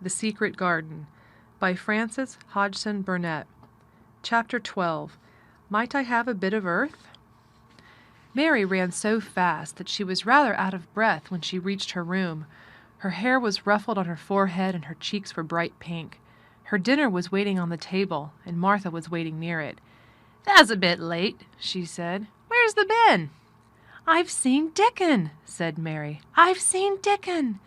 The Secret Garden by Frances Hodgson Burnett. Chapter 12. Might I have a bit of earth? Mary ran so fast that she was rather out of breath when she reached her room. Her hair was ruffled on her forehead and her cheeks were bright pink. Her dinner was waiting on the table, and Martha was waiting near it. "That's a bit late," she said. "Where's the Ben?" "I've seen Dickon," said Mary. "I've seen Dickon."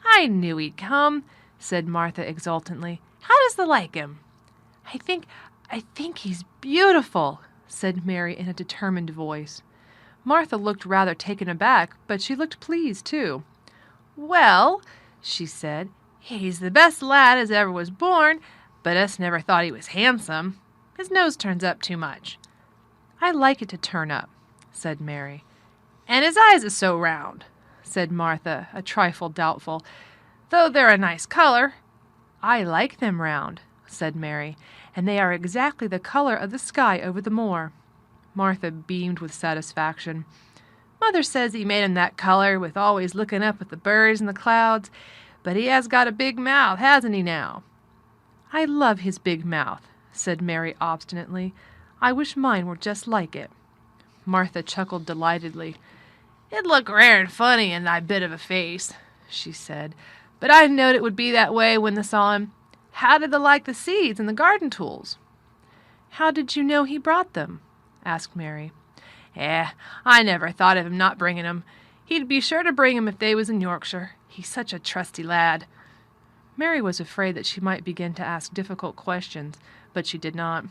"I knew he'd come," said Martha exultantly. "How does thee like him?" I think he's beautiful," said Mary in a determined voice. Martha looked rather taken aback, but she looked pleased, too. "Well," she said, "he's the best lad as ever was born, but us never thought he was handsome. His nose turns up too much." "I like it to turn up," said Mary. "And his eyes is so round," said Martha, a trifle doubtful, "though they're a nice color." "I like them round," said Mary, "and they are exactly the color of the sky over the moor." Martha beamed with satisfaction. "Mother says he made 'em that color, with always looking up at the birds and the clouds, but he has got a big mouth, hasn't he now?" "I love his big mouth," said Mary obstinately. "I wish mine were just like it." Martha chuckled delightedly. "It'd look rare and funny in thy bit of a face," she said, "but I knowed it would be that way when thou saw him. How did thou like the seeds and the garden tools?" "How did you know he brought them?" asked Mary. I never thought of him not bringing 'em. He'd be sure to bring 'em if they was in Yorkshire. He's such a trusty lad." Mary was afraid that she might begin to ask difficult questions, but she did not.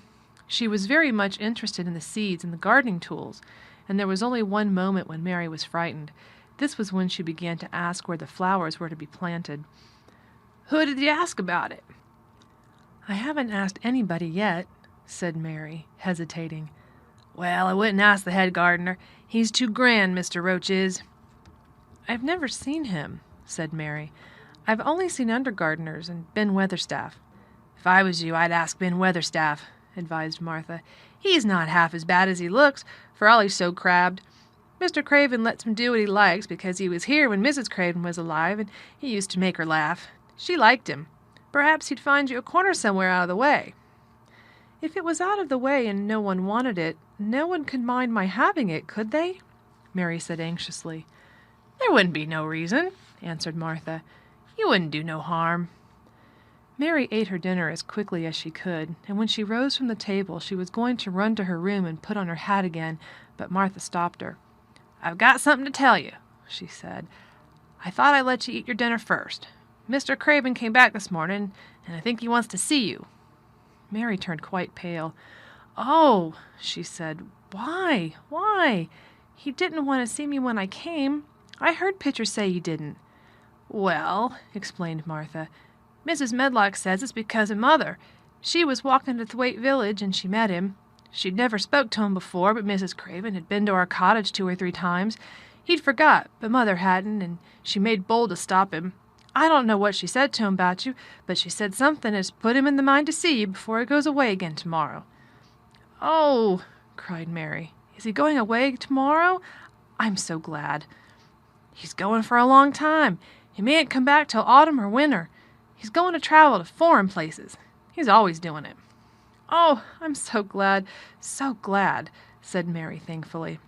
She was very much interested in the seeds and the gardening tools, and there was only one moment when Mary was frightened. This was when she began to ask where the flowers were to be planted. "Who did you ask about it?" "I haven't asked anybody yet," said Mary, hesitating. "Well, I wouldn't ask the head gardener. He's too grand, Mr. Roach is." "I've never seen him," said Mary. "I've only seen under gardeners and Ben Weatherstaff." "If I was you, I'd ask Ben Weatherstaff," advised Martha. "He's not half as bad as he looks, for all he's so crabbed. Mr. Craven lets him do what he likes because he was here when Mrs. Craven was alive, and he used to make her laugh. She liked him. Perhaps he'd find you a corner somewhere out of the way." "If it was out of the way and no one wanted it, no one could mind my having it, could they?" Mary said anxiously. "There wouldn't be no reason," answered Martha. "You wouldn't do no harm." Mary ate her dinner as quickly as she could, and when she rose from the table she was going to run to her room and put on her hat again, but Martha stopped her. "I've got something to tell you," she said. "I thought I'd let you eat your dinner first. Mr. Craven came back this morning, and I think he wants to see you." Mary turned quite pale. "Oh," she said, "why? Why? He didn't want to see me when I came. I heard Pitcher say he didn't." "Well," explained Martha, "Mrs. Medlock says it's because of Mother. She was walking to Thwaite village, and she met him. She'd never spoke to him before, but Mrs. Craven had been to our cottage 2 or 3 times. He'd forgot, but Mother hadn't, and she made bold to stop him. I don't know what she said to him about you, but she said something as put him in the mind to see you before he goes away again tomorrow." "Oh," cried Mary, "is he going away tomorrow? I'm so glad." "He's going for a long time. He mayn't come back till autumn or winter. He's going to travel to foreign places. He's always doing it." "Oh, I'm so glad, said Mary thankfully.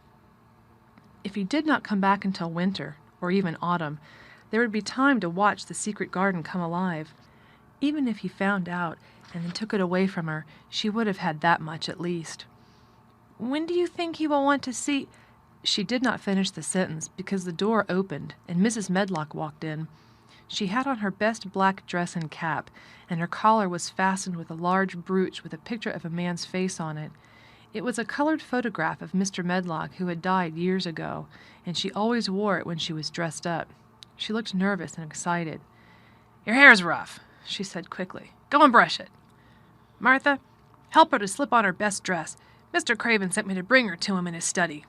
If he did not come back until winter, or even autumn, there would be time to watch the secret garden come alive. Even if he found out and then took it away from her, she would have had that much at least. "When do you think he will want to see—" She did not finish the sentence because the door opened and Mrs. Medlock walked in. She had on her best black dress and cap, and her collar was fastened with a large brooch with a picture of a man's face on it. It was a colored photograph of Mr. Medlock, who had died years ago, and she always wore it when she was dressed up. She looked nervous and excited. "Your hair's rough," she said quickly. "Go and brush it. Martha, help her to slip on her best dress. Mr. Craven sent me to bring her to him in his study."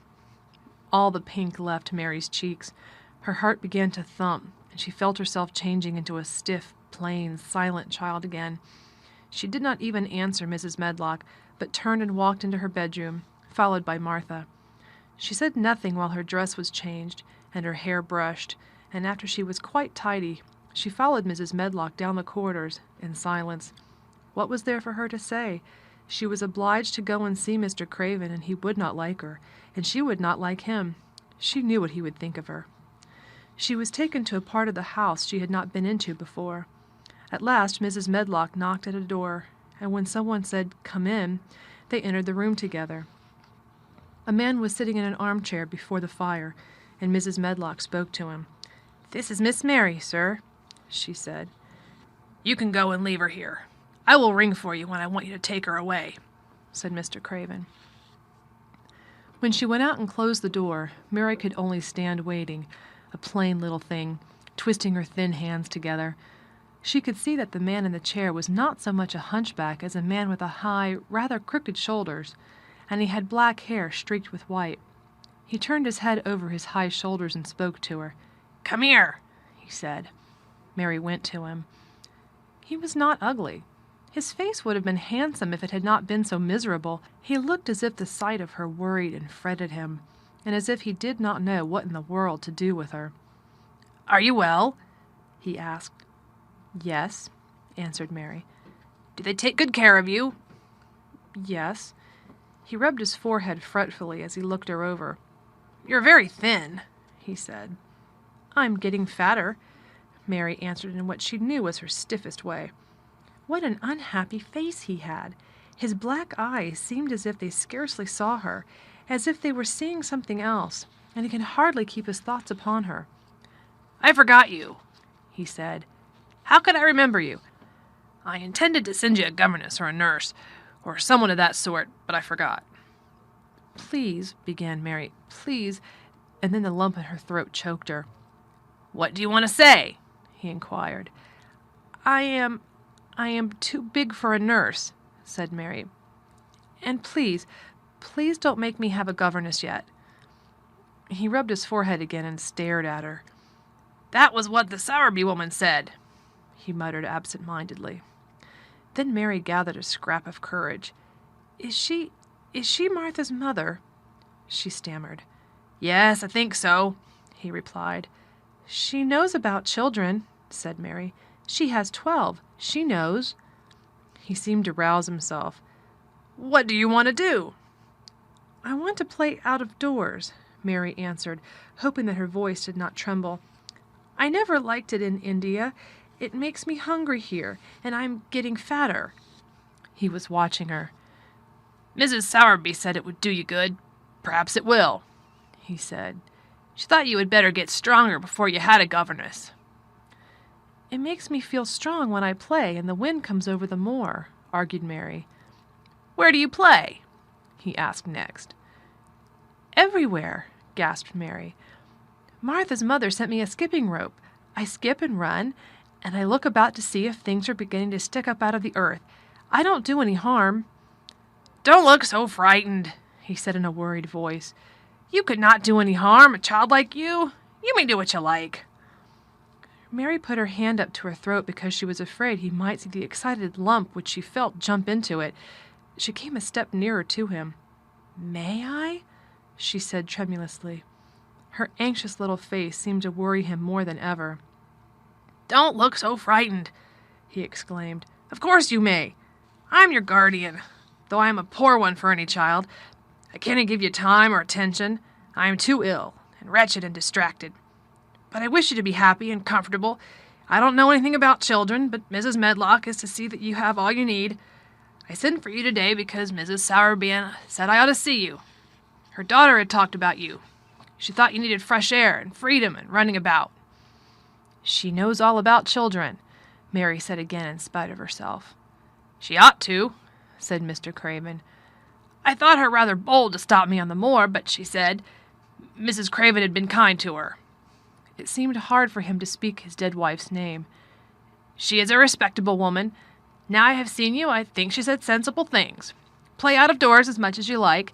All the pink left Mary's cheeks. Her heart began to thump, and she felt herself changing into a stiff, plain, silent child again. She did not even answer Mrs. Medlock, but turned and walked into her bedroom, followed by Martha. She said nothing while her dress was changed and her hair brushed, and after she was quite tidy, She followed Mrs. Medlock down the corridors in silence. What was there for her to say? She was obliged to go and see Mr. Craven, and he would not like her, and she would not like him. She knew what he would think of her. She was taken to a part of the house she had not been into before. At last Mrs. Medlock knocked at a door, and when someone said, "Come in," they entered the room together. A man was sitting in an armchair before the fire, and Mrs. Medlock spoke to him. "This is Miss Mary, sir," she said. "You can go and leave her here. I will ring for you when I want you to take her away," said Mr. Craven. When she went out and closed the door, Mary could only stand waiting, a plain little thing, twisting her thin hands together. She could see that the man in the chair was not so much a hunchback as a man with high, rather crooked shoulders, and he had black hair streaked with white. He turned his head over his high shoulders and spoke to her. "Come here," he said. Mary went to him. He was not ugly. His face would have been handsome if it had not been so miserable. He looked as if the sight of her worried and fretted him, and as if he did not know what in the world to do with her. "Are you well?" he asked. "Yes," answered Mary. "Do they take good care of you?" "Yes." He rubbed his forehead fretfully as he looked her over. "You're very thin," he said. "I'm getting fatter," Mary answered in what she knew was her stiffest way. What an unhappy face he had! His black eyes seemed as if they scarcely saw her, as if they were seeing something else, and he could hardly keep his thoughts upon her. "I forgot you," he said. "How could I remember you? I intended to send you a governess or a nurse, or someone of that sort, but I forgot." "Please," began Mary, "please," and then the lump in her throat choked her. "What do you want to say?" he inquired. I am too big for a nurse," said Mary. "And please don't make me have a governess yet." He rubbed his forehead again and stared at her. "That was what the Sowerby woman said," he muttered absent-mindedly. Then Mary gathered a scrap of courage. Is she Martha's mother?" she stammered. "Yes, I think so," he replied. "She knows about children," said Mary. "She has 12. She knows." He seemed to rouse himself. "What do you want to do?" "I want to play out of doors," Mary answered, hoping that her voice did not tremble. "I never liked it in India. It makes me hungry here, and I'm getting fatter." He was watching her. "Mrs. Sowerby said it would do you good. Perhaps it will," he said. "She thought you had better get stronger before you had a governess." "It makes me feel strong when I play and the wind comes over the moor," argued Mary. "Where do you play?" he asked next. "Everywhere," gasped Mary. "Martha's mother sent me a skipping rope. I skip and run, and I look about to see if things are beginning to stick up out of the earth. I don't do any harm." "Don't look so frightened," he said in a worried voice. "You could not do any harm, a child like you. You may do what you like." Mary put her hand up to her throat because she was afraid he might see the excited lump which she felt jump into it. She came a step nearer to him. "May I?" she said tremulously. Her anxious little face seemed to worry him more than ever. "Don't look so frightened," he exclaimed. "Of course you may. I'm your guardian, though I am a poor one for any child. I cannot give you time or attention. I am too ill, and wretched and distracted. But I wish you to be happy and comfortable. I don't know anything about children, but Mrs. Medlock is to see that you have all you need. I sent for you today because Mrs. Sowerby said I ought to see you. Her daughter had talked about you. She thought you needed fresh air and freedom and running about." "She knows all about children," Mary said again in spite of herself. "She ought to," said Mr. Craven. "I thought her rather bold to stop me on the moor, but she said Mrs. Craven had been kind to her." It seemed hard for him to speak his dead wife's name. "She is a respectable woman. Now I have seen you, I think she said sensible things. Play out of doors as much as you like.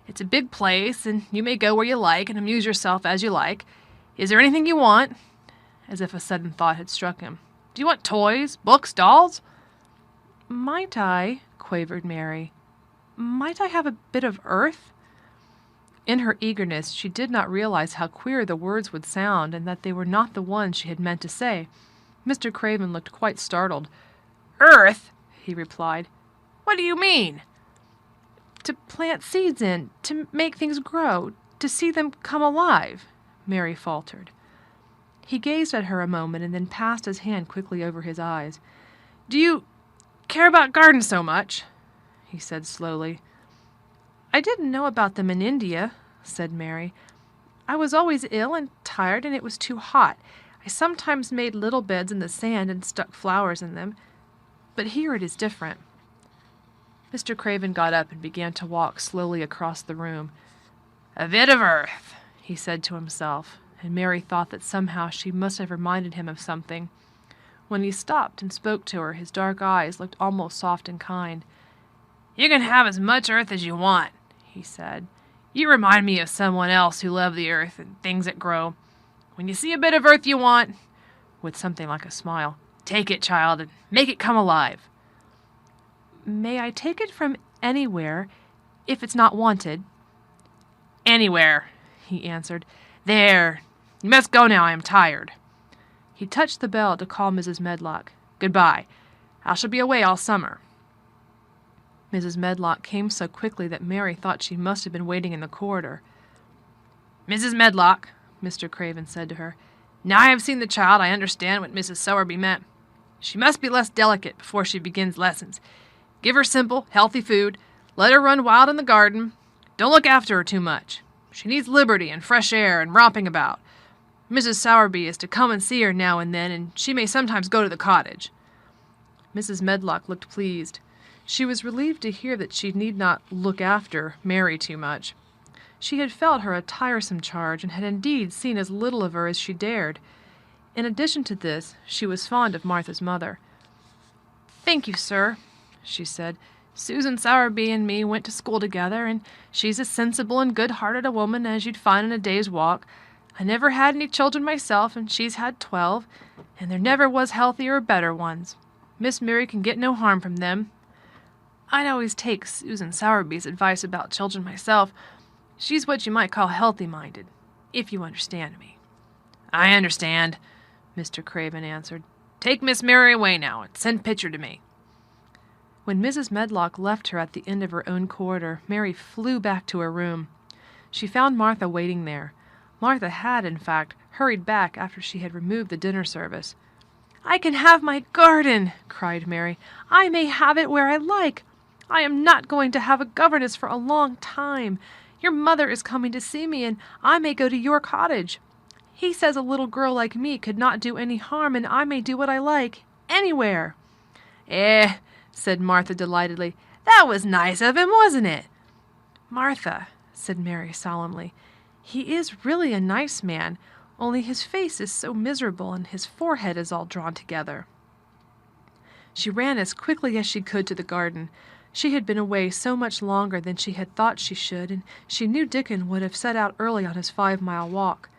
It's a big place, and you may go where you like and amuse yourself as you like. Is there anything you want?" As if a sudden thought had struck him. "Do you want toys, books, dolls?" "Might I," quavered Mary, "might I have a bit of earth?" In her eagerness, she did not realize how queer the words would sound and that they were not the ones she had meant to say. Mr. Craven looked quite startled. "Earth?" he replied. "What do you mean?" "To plant seeds in, to make things grow, to see them come alive," Mary faltered. He gazed at her a moment and then passed his hand quickly over his eyes. "Do you care about gardens so much?" he said slowly. "I didn't know about them in India," said Mary. "I was always ill and tired, and it was too hot. I sometimes made little beds in the sand and stuck flowers in them. But here it is different." Mr. Craven got up and began to walk slowly across the room. "A bit of earth," he said to himself, and Mary thought that somehow she must have reminded him of something. When he stopped and spoke to her, his dark eyes looked almost soft and kind. "You can have as much earth as you want," he said. "You remind me of someone else who loved the earth and things that grow. When you see a bit of earth you want," with something like a smile, "take it, child, and make it come alive." "May I take it from anywhere, if it's not wanted?" "Anywhere," he answered. "There, you must go now, I am tired." He touched the bell to call Mrs. Medlock. "Goodbye. I shall be away all summer." Mrs. Medlock came so quickly that Mary thought she must have been waiting in the corridor. "Mrs. Medlock," Mr. Craven said to her, "now I have seen the child, I understand what Mrs. Sowerby meant. She must be less delicate before she begins lessons. Give her simple, healthy food. Let her run wild in the garden. Don't look after her too much. She needs liberty and fresh air and romping about. Mrs. Sowerby is to come and see her now and then, and she may sometimes go to the cottage." Mrs. Medlock looked pleased. She was relieved to hear that she need not look after Mary too much. She had felt her a tiresome charge, and had indeed seen as little of her as she dared. In addition to this, she was fond of Martha's mother. "Thank you, sir," she said. "Susan Sowerby and me went to school together, and she's as sensible and good-hearted a woman as you'd find in a day's walk. I never had any children myself, and she's had 12, and there never was healthier or better ones. Miss Mary can get no harm from them. I'd always take Susan Sowerby's advice about children myself. She's what you might call healthy-minded, if you understand me." "I understand," Mr. Craven answered. "Take Miss Mary away now, and send Pitcher to me." When Mrs. Medlock left her at the end of her own corridor, Mary flew back to her room. She found Martha waiting there. Martha had, in fact, hurried back after she had removed the dinner service. "I can have my garden!" cried Mary. "I may have it where I like. I am not going to have a governess for a long time. Your mother is coming to see me, and I may go to your cottage. He says a little girl like me could not do any harm, and I may do what I like, anywhere." "Eh," said Martha delightedly. "That was nice of him, wasn't it?" "Martha," said Mary solemnly, "he is really a nice man, only his face is so miserable, and his forehead is all drawn together." She ran as quickly as she could to the garden. She had been away so much longer than she had thought she should, and she knew Dickon would have set out early on his 5-mile walk.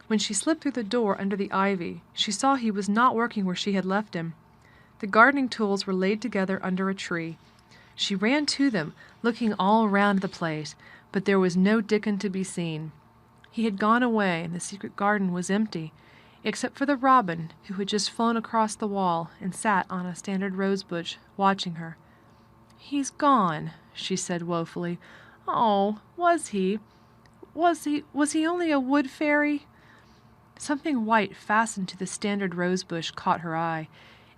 When she slipped through the door under the ivy, she saw he was not working where she had left him. The gardening tools were laid together under a tree. She ran to them, looking all round the place, but there was no Dickon to be seen. He had gone away, and the secret garden was empty, except for the robin, who had just flown across the wall and sat on a standard rosebush, watching her. "He's gone," she said woefully. "Oh, was he? Was he only a wood fairy?" Something white fastened to the standard rosebush caught her eye.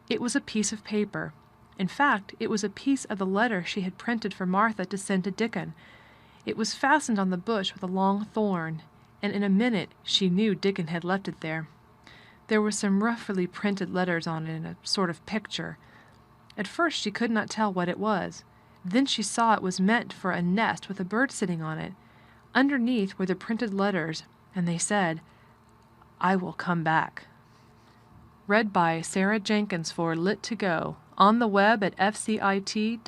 It was a piece of paper. In fact, it was a piece of the letter she had printed for Martha to send to Dickon. It was fastened on the bush with a long thorn, and in a minute she knew Dickon had left it there. There were some roughly printed letters on it in a sort of picture. At first she could not tell what it was. Then she saw it was meant for a nest with a bird sitting on it. Underneath were the printed letters, and they said, "I will come back." Read by Sarah Jenkins for Lit2Go, on the web at fcit.usf.edu.